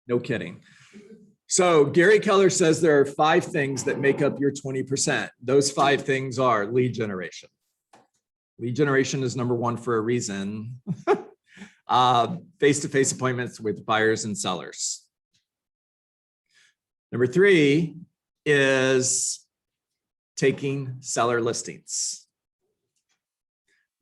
No kidding. So Gary Keller says there are 5 things that make up your 20%. Those 5 things are lead generation. Lead generation is number 1 for a reason. Face-to-face appointments with buyers and sellers. Number 3 is taking seller listings.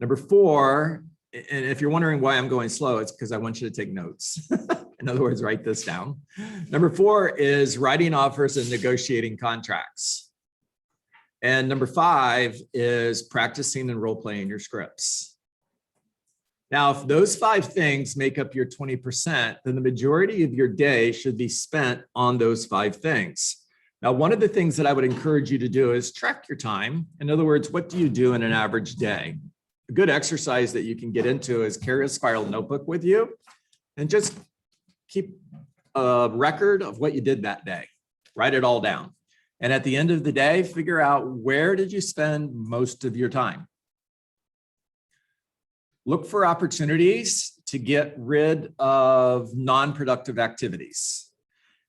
Number 4, and if you're wondering why I'm going slow, it's because I want you to take notes. In other words, write this down. Number 4 is writing offers and negotiating contracts. And number 5 is practicing and role-playing your scripts. Now, if those 5 things make up your 20%, then the majority of your day should be spent on those 5 things. Now, one of the things that I would encourage you to do is track your time. In other words, what do you do in an average day? A good exercise that you can get into is carry a spiral notebook with you and just keep a record of what you did that day. Write it all down. And at the end of the day, figure out where did you spend most of your time. Look for opportunities to get rid of non-productive activities.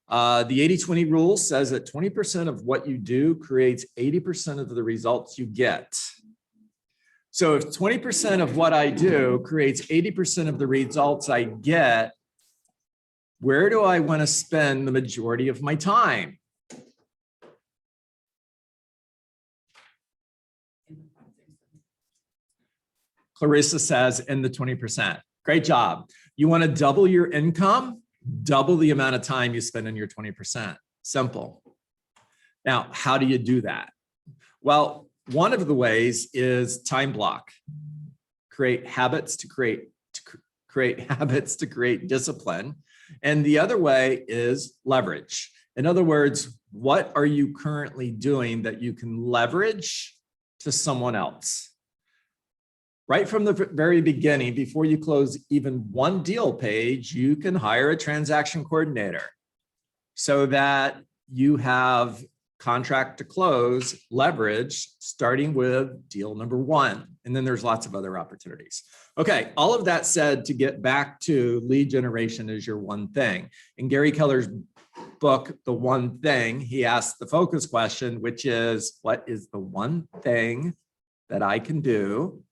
The 80-20 rule says that 20% of what you do creates 80% of the results you get. So if 20% of what I do creates 80% of the results I get, where do I want to spend the majority of my time? Clarissa says in the 20%. Great job. You want to double your income? Double the amount of time you spend on your 20%. Simple. Now, how do you do that? Well, one of the ways is time block. Create habits to create discipline. And the other way is leverage. In other words, what are you currently doing that you can leverage to someone else? Right from the very beginning, before you close even one deal page, you can hire a transaction coordinator so that you have contract to close leverage starting with deal number 1. And then there's lots of other opportunities. Okay, all of that said, to get back to lead generation is your one thing. In Gary Keller's book, The One Thing, he asked the focus question, which is, what is the one thing that I can do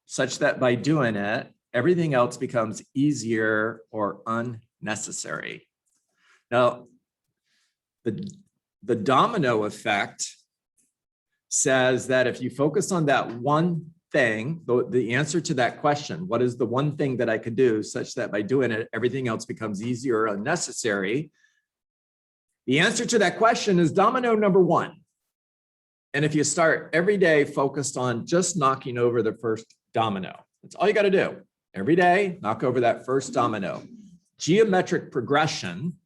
such that by doing it, everything else becomes easier or unnecessary? Now, the domino effect says that if you focus on that one thing, the answer to that question, what is the one thing that I could do such that by doing it, everything else becomes easier or unnecessary? The answer to that question is domino number 1. And if you start every day focused on just knocking over the first domino, that's all you got to do. Every day, knock over that first domino. Geometric progression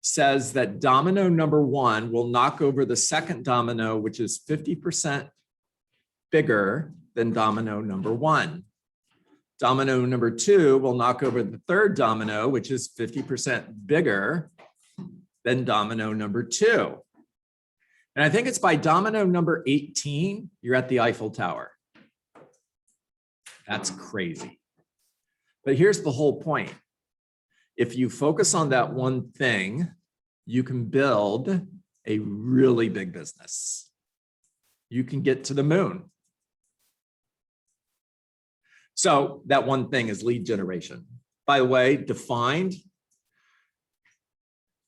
says that domino number 1 will knock over the second domino, which is 50% bigger than domino number 1. Domino number 2 will knock over the third domino, which is 50% bigger than domino number 2. And I think it's by domino number 18, you're at the Eiffel Tower. That's crazy. But here's the whole point. If you focus on that one thing, you can build a really big business. You can get to the moon. So that one thing is lead generation. By the way, defined,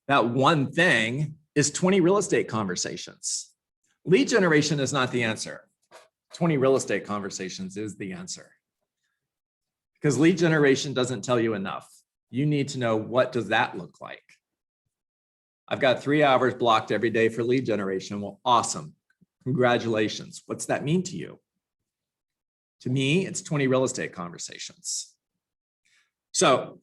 that one thing is 20 real estate conversations. Lead generation is not the answer. 20 real estate conversations is the answer. Because lead generation doesn't tell you enough. You need to know, what does that look like? I've got 3 hours blocked every day for lead generation. Well, awesome. Congratulations. What's that mean to you? To me, it's 20 real estate conversations. So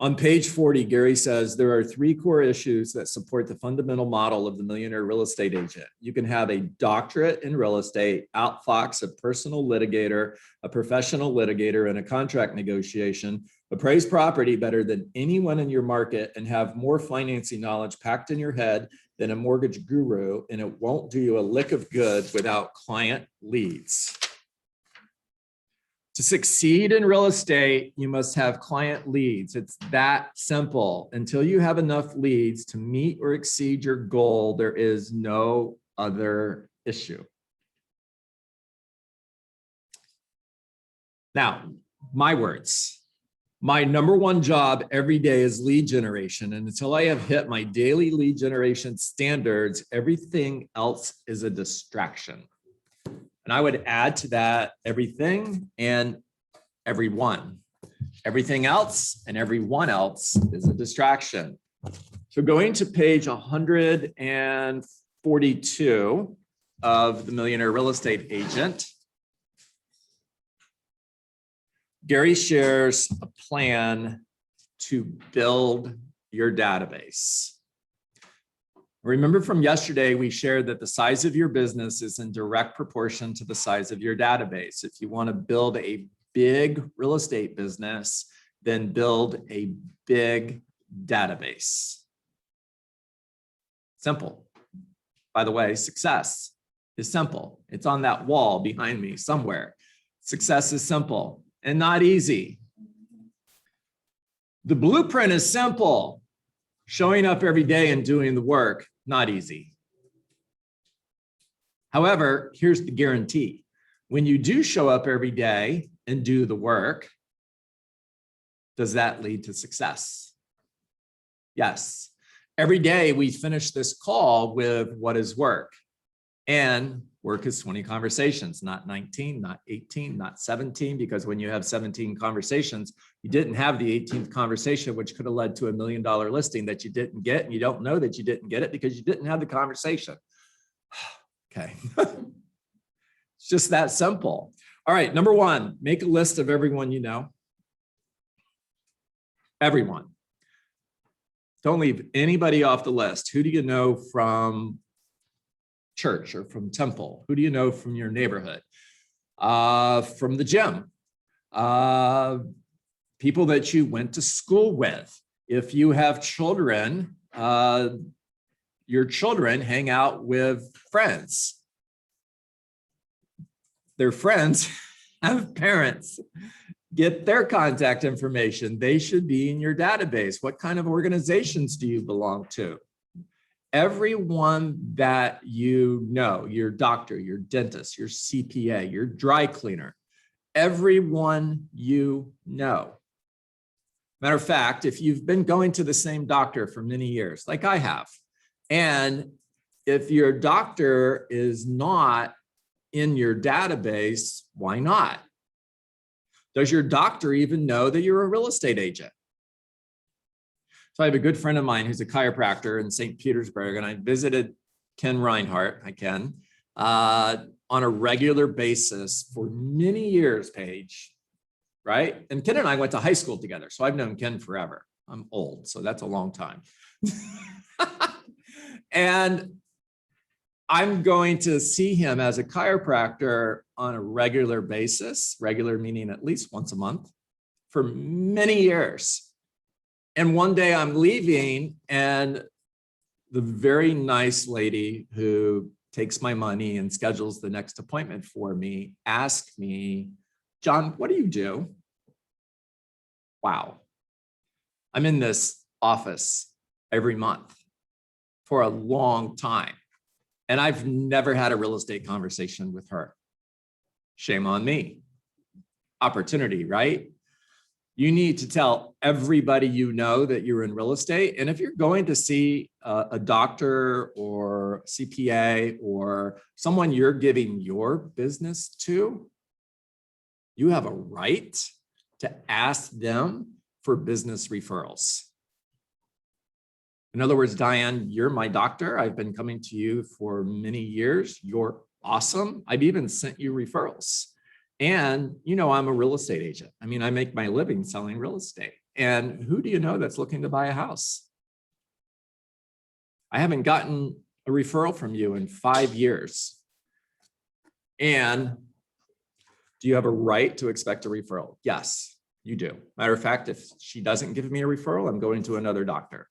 on page 40, Gary says there are 3 core issues that support the fundamental model of the millionaire real estate agent. You can have a doctorate in real estate, outfox a personal litigator, a professional litigator, and a contract negotiation, appraise property better than anyone in your market, and have more financing knowledge packed in your head than a mortgage guru, and it won't do you a lick of good without client leads. To succeed in real estate, you must have client leads. It's that simple. Until you have enough leads to meet or exceed your goal, there is no other issue. Now, my words. My number one job every day is lead generation. And until I have hit my daily lead generation standards, everything else is a distraction. And I would add to that everything and everyone. Everything else and everyone else is a distraction. So going to page 142 of The Millionaire Real Estate Agent, Gary shares a plan to build your database. Remember from yesterday, we shared that the size of your business is in direct proportion to the size of your database. If you want to build a big real estate business, then build a big database. Simple. By the way, success is simple. It's on that wall behind me somewhere. Success is simple and not easy. The blueprint is simple. Showing up every day and doing the work, not easy. However, here's the guarantee. When you do show up every day and do the work, does that lead to success? Yes. Every day we finish this call with what is work? And work is 20 conversations, not 19, not 18, not 17, because when you have 17 conversations, you didn't have the 18th conversation, which could have led to $1 million listing that you didn't get. And you don't know that you didn't get it because you didn't have the conversation. Okay. It's just that simple. All right. Number one, make a list of everyone you know. Everyone. Don't leave anybody off the list. Who do you know from church or from temple? Who do you know from your neighborhood? From the gym? People that you went to school with. If you have children, your children hang out with friends. Their friends have parents. Get their contact information. They should be in your database. What kind of organizations do you belong to? Everyone that you know, your doctor, your dentist, your CPA, your dry cleaner, everyone you know. Matter of fact, if you've been going to the same doctor for many years, like I have, and if your doctor is not in your database, why not? Does your doctor even know that you're a real estate agent? So I have a good friend of mine who's a chiropractor in St. Petersburg, and I visited Ken Reinhardt, on a regular basis for many years, Paige, right? And Ken and I went to high school together, so I've known Ken forever. I'm old, so that's a long time. And I'm going to see him as a chiropractor on a regular basis, regular meaning at least once a month, for many years. And one day I'm leaving, and the very nice lady who takes my money and schedules the next appointment for me asked me, "John, what do you do?" Wow. I'm in this office every month for a long time. And I've never had a real estate conversation with her. Shame on me. Opportunity, right? You need to tell everybody you know that you're in real estate. And if you're going to see a doctor or CPA or someone you're giving your business to, you have a right to ask them for business referrals. In other words, Diane, you're my doctor. I've been coming to you for many years. You're awesome. I've even sent you referrals. And, you know, I'm a real estate agent. I mean, I make my living selling real estate. And who do you know that's looking to buy a house? I haven't gotten a referral from you in 5 years. And do you have a right to expect a referral? Yes, you do. Matter of fact, if she doesn't give me a referral, I'm going to another doctor.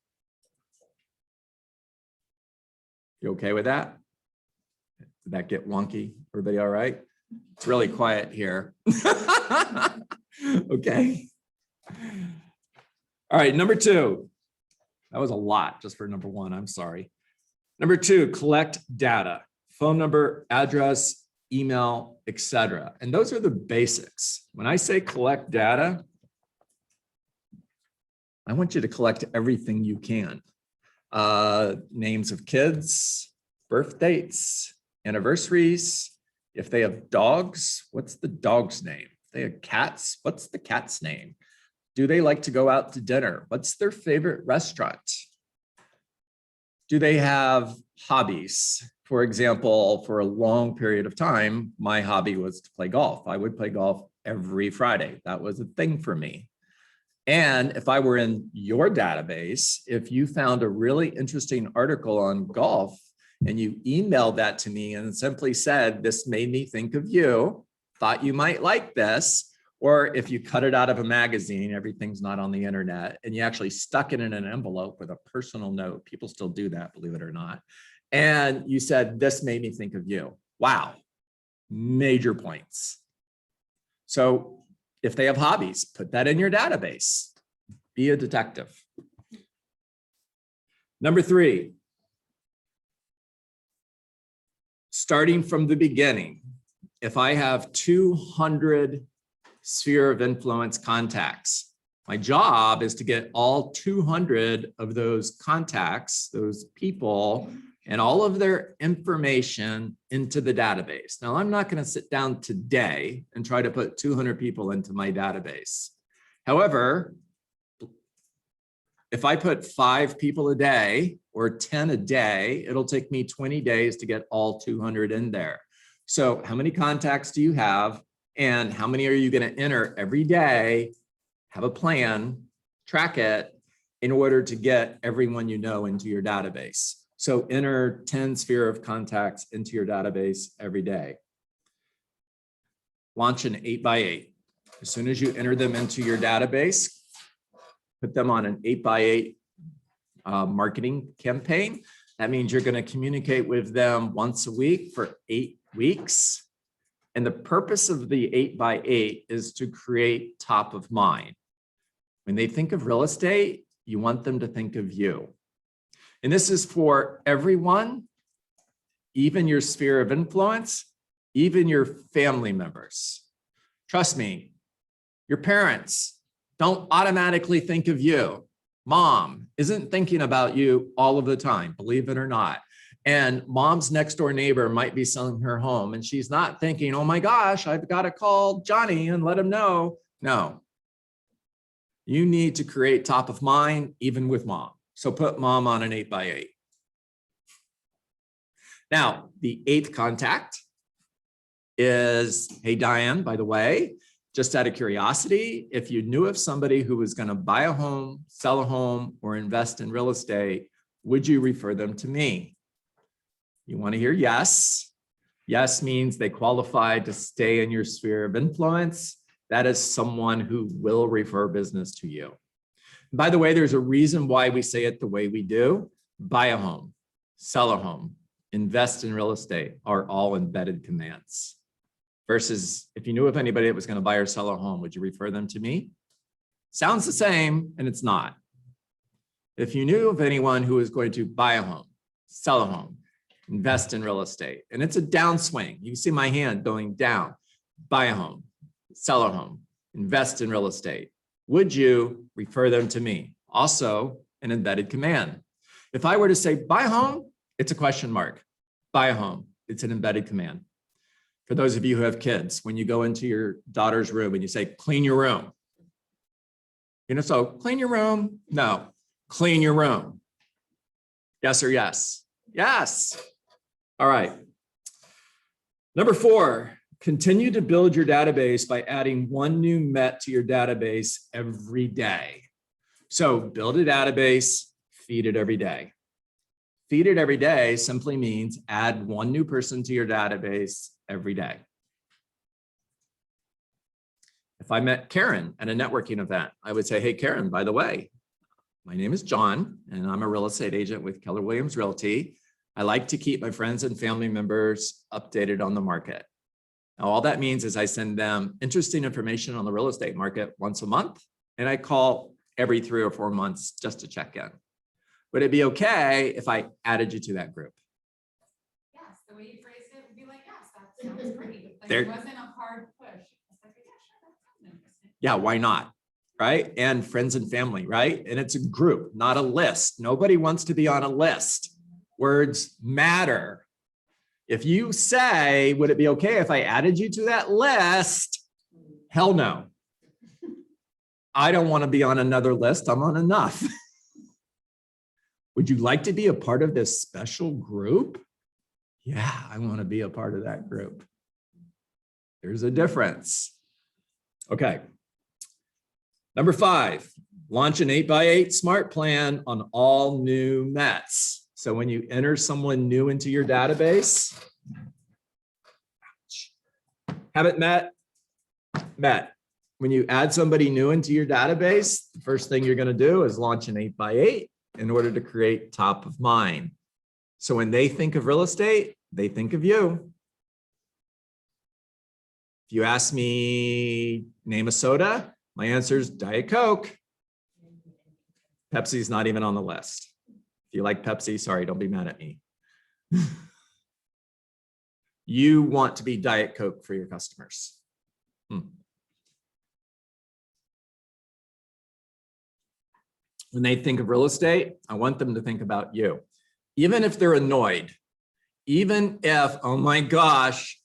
You okay with that? Did that get wonky? Everybody all right? It's really quiet here. Okay. All right, number 2. That was a lot just for number 1. I'm sorry. Number 2, collect data, phone number, address, email, etc. And those are the basics. When I say collect data, I want you to collect everything you can. Names of kids, birth dates, anniversaries. If they have dogs, what's the dog's name? If they have cats, what's the cat's name? Do they like to go out to dinner? What's their favorite restaurant? Do they have hobbies? For example, for a long period of time, my hobby was to play golf. I would play golf every Friday. That was a thing for me. And if I were in your database, if you found a really interesting article on golf and you emailed that to me and simply said, this made me think of you, thought you might like this, or if you cut it out of a magazine, everything's not on the internet, and you actually stuck it in an envelope with a personal note, people still do that, believe it or not, and you said, this made me think of you. Wow, major points. So if they have hobbies, put that in your database. Be a detective. Number 3, starting from the beginning. If I have 200 sphere of influence contacts, my job is to get all 200 of those contacts, those people, and all of their information into the database. Now, I'm not going to sit down today and try to put 200 people into my database. However, if I put 5 people a day or 10 a day, it'll take me 20 days to get all 200 in there. So how many contacts do you have? And how many are you going to enter every day? Have a plan, track it in order to get everyone you know into your database. So enter 10 sphere of contacts into your database every day. Launch an 8x8. As soon as you enter them into your database, put them on an 8x8 marketing campaign. That means you're going to communicate with them once a week for 8 weeks. And the purpose of the 8x8 is to create top of mind. When they think of real estate, you want them to think of you. And this is for everyone, even your sphere of influence, even your family members. Trust me, your parents don't automatically think of you. Mom isn't thinking about you all of the time, believe it or not. And mom's next door neighbor might be selling her home and she's not thinking, oh my gosh, I've got to call Johnny and let him know. No, you need to create top of mind even with mom. So put mom on an 8x8. Now, the 8th contact is, hey, Diane, by the way, just out of curiosity, if you knew of somebody who was going to buy a home, sell a home, or invest in real estate, would you refer them to me? You want to hear yes. Yes means they qualify to stay in your sphere of influence. That is someone who will refer business to you. By the way, there's a reason why we say it the way we do. Buy a home, sell a home, invest in real estate are all embedded commands. Versus if you knew of anybody that was going to buy or sell a home, would you refer them to me? Sounds the same, and it's not. If you knew of anyone who was going to buy a home, sell a home, invest in real estate, and it's a downswing. You see my hand going down. Buy a home, sell a home, invest in real estate. Would you refer them to me? Also, an embedded command. If I were to say buy a home, it's a question mark. Buy a home, it's an embedded command. For those of you who have kids, when you go into your daughter's room and you say, clean your room. So clean your room? No, clean your room. Yes or yes? Yes. All right. Number 4, continue to build your database by adding 1 new Met to your database every day. So build a database, feed it every day. Feed it every day simply means add 1 new person to your database every day. If I met Karen at a networking event, I would say, hey, Karen, by the way, my name is John, and I'm a real estate agent with Keller Williams Realty. I like to keep my friends and family members updated on the market. Now, all that means is I send them interesting information on the real estate market once a month, and I call every 3 or 4 months just to check in. Would it be okay if I added you to that group? Yes, the way you phrased it would be like, yes, that sounds great. Like There- it wasn't a hard push. It's like, yeah, sure, that sounds interesting. Yeah, why not? Right? And friends and family, right? And it's a group, not a list. Nobody wants to be on a list. Words matter. If you say, would it be okay if I added you to that list? Hell no. I don't want to be on another list. I'm on enough. Would you like to be a part of this special group? Yeah, I want to be a part of that group. There's a difference. Okay. Number 5, launch an 8x8 smart plan on all new Mets. So when you enter someone new into your database, haven't met. When you add somebody new into your database, the first thing you're going to do is launch an 8x8 in order to create top of mind. So when they think of real estate, they think of you. If you ask me, name a soda, my answer is Diet Coke. Pepsi's not even on the list. If you like Pepsi, sorry, don't be mad at me. You want to be Diet Coke for your customers. When they think of real estate, I want them to think about you. Even if they're annoyed, even if, oh my gosh,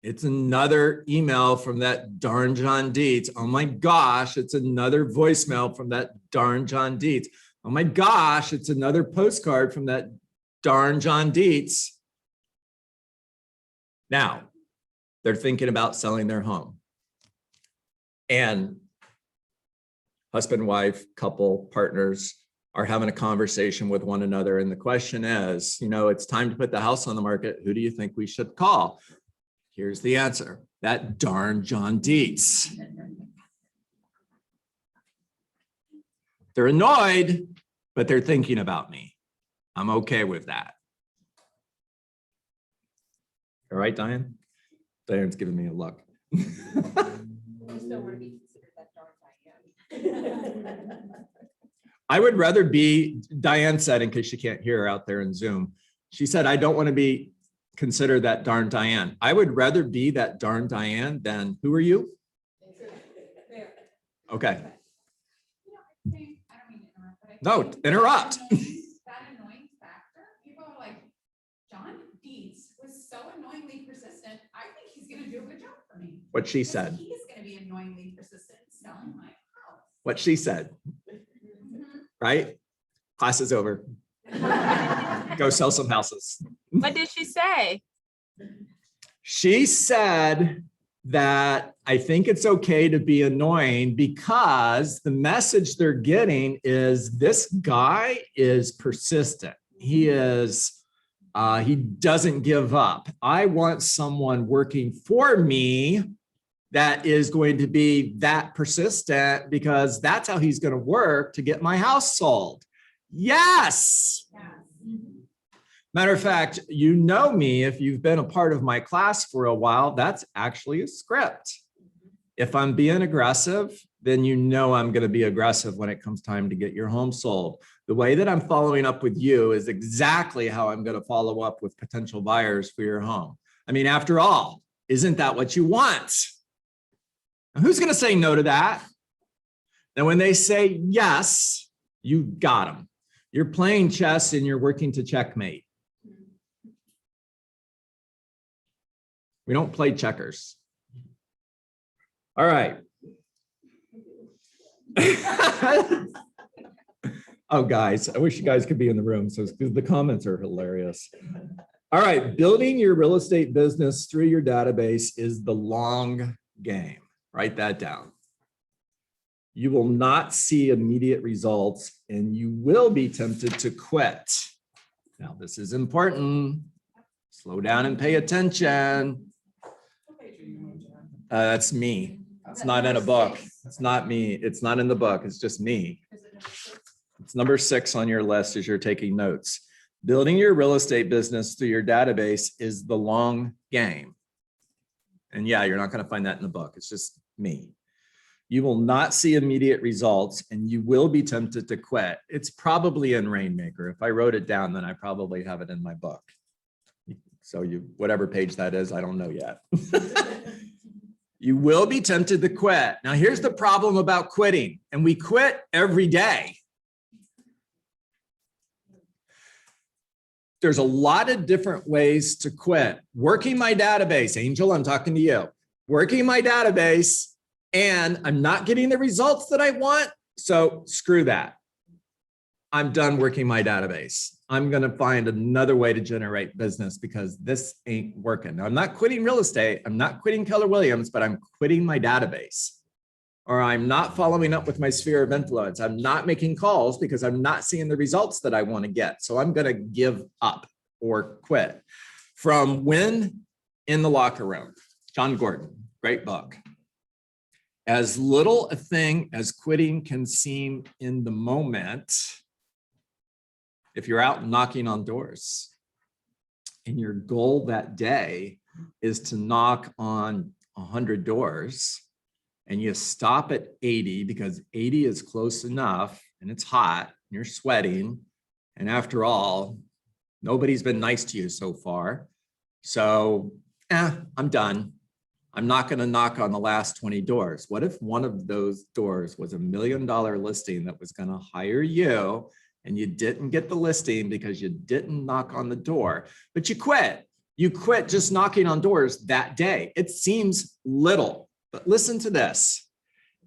it's another email from that darn John Dietz. Oh my gosh, it's another voicemail from that darn John Dietz. Oh my gosh, it's another postcard from that darn John Dietz. Now, they're thinking about selling their home. And husband, wife, couple, partners are having a conversation with one another. And the question is, you know, it's time to put the house on the market. Who do you think we should call? Here's the answer. That darn John Dietz. They're annoyed, but they're thinking about me. I'm okay with that. All right, Diane? Diane's giving me a look. You still want to be considered that darn Diane. I would rather be, Diane said, in case you can't hear her out there in Zoom, she said, I don't want to be considered that darn Diane. I would rather be that darn Diane than, who are you? Okay. I don't mean to interrupt, but I No, think interrupt. That annoying factor, people are like, John Dietz was so annoyingly persistent. I think he's going to do a good job for me. What she Because said. He's going to be annoyingly persistent selling my house. What she said, Mhm. right? Class is over. Go sell some houses. What did she say? She said that I think it's okay to be annoying because the message they're getting is this guy is persistent. He doesn't give up. I want someone working for me that is going to be that persistent because that's how he's going to work to get my house sold. Yes. Yes. Matter of fact, you know me, if you've been a part of my class for a while, that's actually a script. If I'm being aggressive, then you know I'm going to be aggressive when it comes time to get your home sold. The way that I'm following up with you is exactly how I'm going to follow up with potential buyers for your home. I mean, after all, isn't that what you want? Now, who's going to say no to that? And when they say yes, you got them. You're playing chess and you're working to checkmate. We don't play checkers. All right. Oh, guys, I wish you guys could be in the room. So the comments are hilarious. All right. Building your real estate business through your database is the long game. Write that down. You will not see immediate results and you will be tempted to quit. Now, this is important. Slow down and pay attention. That's me. It's not in a book. It's not me. It's not in the book. It's just me. It's number 6 on your list as you're taking notes. Building your real estate business through your database is the long game. And yeah, you're not going to find that in the book. It's just me. You will not see immediate results and you will be tempted to quit. It's probably in Rainmaker. If I wrote it down, then I probably have it in my book. So whatever page that is, I don't know yet. You will be tempted to quit. Now, here's the problem about quitting, and we quit every day. There's a lot of different ways to quit. Working my database, Angel, I'm talking to you. Working my database, and I'm not getting the results that I want, so screw that. I'm done working my database. I'm going to find another way to generate business because this ain't working. Now, I'm not quitting real estate. I'm not quitting Keller Williams, but I'm quitting my database. Or I'm not following up with my sphere of influence. I'm not making calls because I'm not seeing the results that I want to get. So I'm going to give up or quit. From Win in the Locker Room, John Gordon, great book. As little a thing as quitting can seem in the moment, if you're out knocking on doors and your goal that day is to knock on 100 doors and you stop at 80 because 80 is close enough and it's hot and you're sweating. And after all, nobody's been nice to you so far. So I'm done. I'm not going to knock on the last 20 doors. What if one of those doors was $1 million listing that was going to hire you and you didn't get the listing because you didn't knock on the door, but you quit? You quit just knocking on doors that day. It seems little, but listen to this.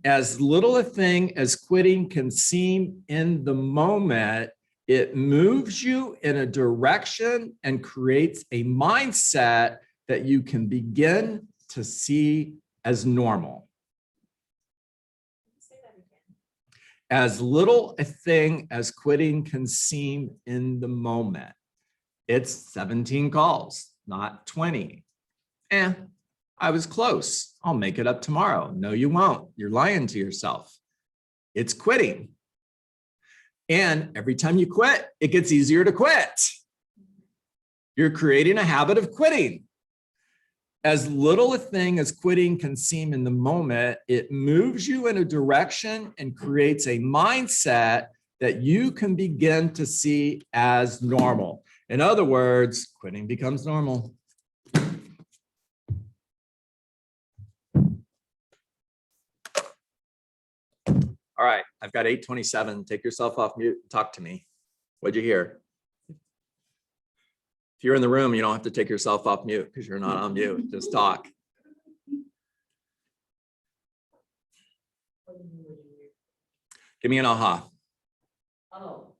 As little a thing as quitting can seem in the moment, it moves you in a direction and creates a mindset that you can begin to see as normal. Say that again. As little a thing as quitting can seem in the moment. It's 17 calls, not 20. I was close. I'll make it up tomorrow. No, you won't. You're lying to yourself. It's quitting. And every time you quit, it gets easier to quit. You're creating a habit of quitting. As little a thing as quitting can seem in the moment, it moves you in a direction and creates a mindset that you can begin to see as normal. In other words, quitting becomes normal. All right, I've got 8:27. Take yourself off mute. Talk to me. What'd you hear? If you're in the room, you don't have to take yourself off mute because you're not on mute. Just talk. Give me an aha. Oh.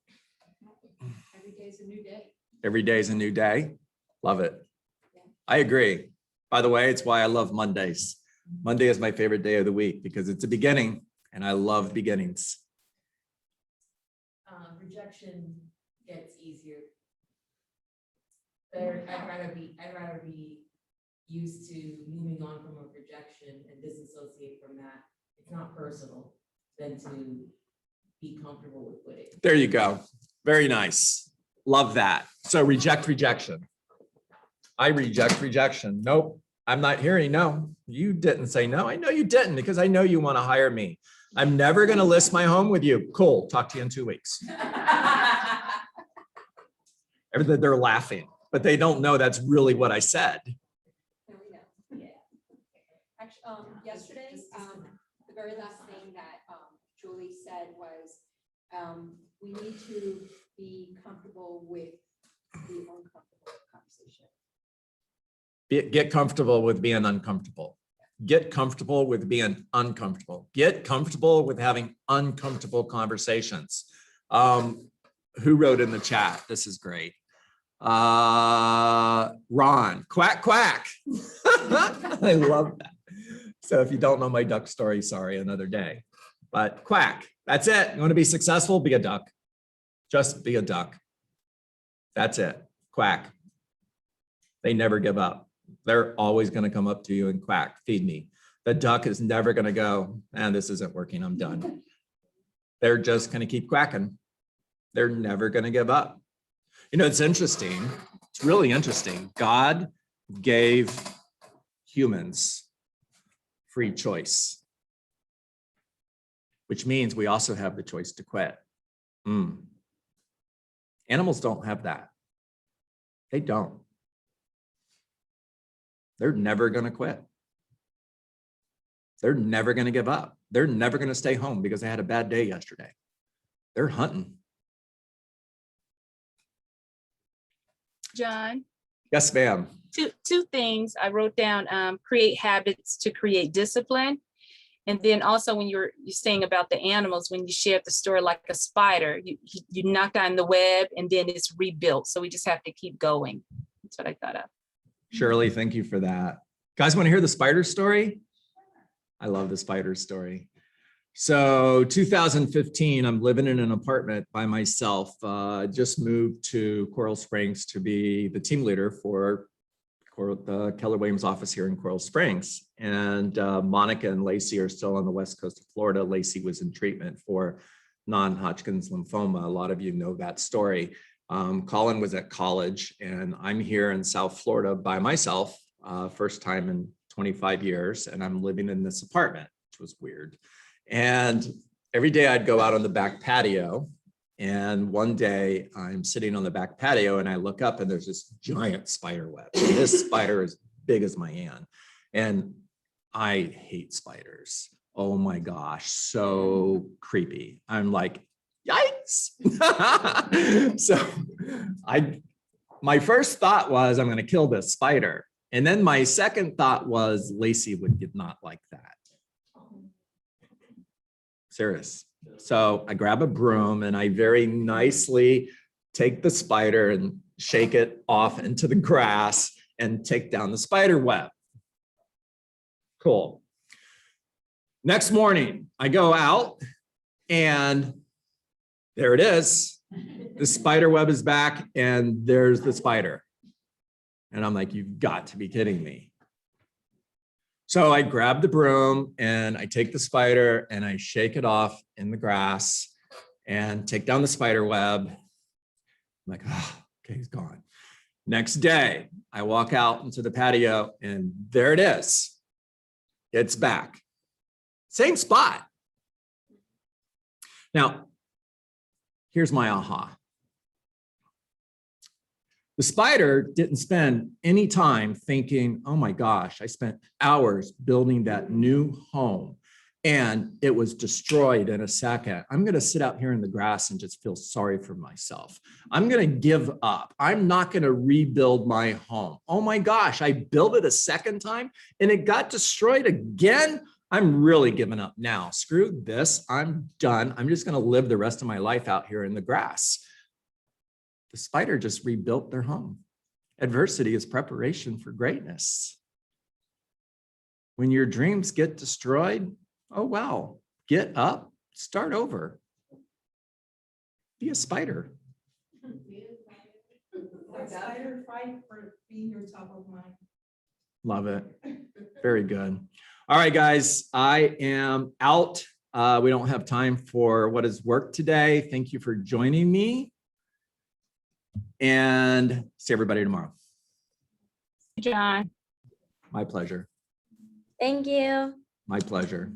Every day's a new day. Every day is a new day. Love it. I agree. By the way, it's why I love Mondays. Monday is my favorite day of the week because it's a beginning and I love beginnings. Rejection gets easier. I'd rather be used to moving on from a rejection and disassociate from that. It's not personal than to be comfortable with quitting. There you go. Very nice. Love that. So reject rejection. I reject rejection. Nope. I'm not hearing no. You didn't say no. I know you didn't because I know you want to hire me. I'm never going to list my home with you. Cool. Talk to you in 2 weeks. They're laughing, but they don't know that's really what I said. There we go. Yeah. Actually, yesterday, the very last thing that Julie said was, we need to be comfortable with the uncomfortable conversation. Get comfortable with being uncomfortable. Get comfortable with being uncomfortable. Get comfortable with having uncomfortable conversations. Who wrote in the chat? This is great. Ron, quack, quack. I love that. So if you don't know my duck story, sorry, another day. But quack, that's it. You want to be successful? Be a duck. Just be a duck. That's it. Quack. They never give up. They're always going to come up to you and quack, feed me. The duck is never going to go, this isn't working, I'm done. They're just going to keep quacking. They're never going to give up. You know, it's interesting. It's really interesting. God gave humans free choice, which means we also have the choice to quit. Animals don't have that. They don't. They're never going to quit. They're never going to give up. They're never going to stay home because they had a bad day yesterday. They're hunting. John, Yes, ma'am. two things I wrote down, create habits to create discipline. And then also when you're saying about the animals, when you shared the story like a spider, you knock down the web and then it's rebuilt. So we just have to keep going. That's what I thought of. Shirley, thank you for that. Guys, want to hear the spider story? I love the spider story. So 2015, I'm living in an apartment by myself. Just moved to Coral Springs to be the team leader for the Keller Williams office here in Coral Springs. And Monica and Lacey are still on the west coast of Florida. Lacey was in treatment for non-Hodgkin's lymphoma. A lot of you know that story. Colin was at college, and I'm here in South Florida by myself, first time in 25 years, and I'm living in this apartment, which was weird. And every day I'd go out on the back patio, and one day I'm sitting on the back patio and I look up and there's this giant spider web. This spider is big as my hand, and I hate spiders. Oh my gosh, so creepy. I'm like, yikes. So my first thought was, I'm going to kill this spider. And then my second thought was, Lacey would not like that. Serious. So I grab a broom and I very nicely take the spider and shake it off into the grass and take down the spider web. Cool. Next morning, I go out and there it is. The spider web is back and there's the spider. And I'm like, you've got to be kidding me. So I grab the broom and I take the spider and I shake it off in the grass and take down the spider web. I'm like, oh, okay, he's gone. Next day, I walk out into the patio and there it is. It's back. Same spot. Now, here's my aha. The spider didn't spend any time thinking, oh my gosh, I spent hours building that new home and it was destroyed in a second. I'm going to sit out here in the grass and just feel sorry for myself. I'm going to give up. I'm not going to rebuild my home. Oh my gosh, I built it a second time and it got destroyed again. I'm really giving up now. Screw this. I'm done. I'm just going to live the rest of my life out here in the grass. The spider just rebuilt their home. Adversity is preparation for greatness. When your dreams get destroyed, oh wow, get up, start over. Be a spider. Spider fight for being your top of mind. Love it. Very good. All right, guys, I am out. We don't have time for what is work today. Thank you for joining me. And see everybody tomorrow. John. My pleasure. Thank you. My pleasure.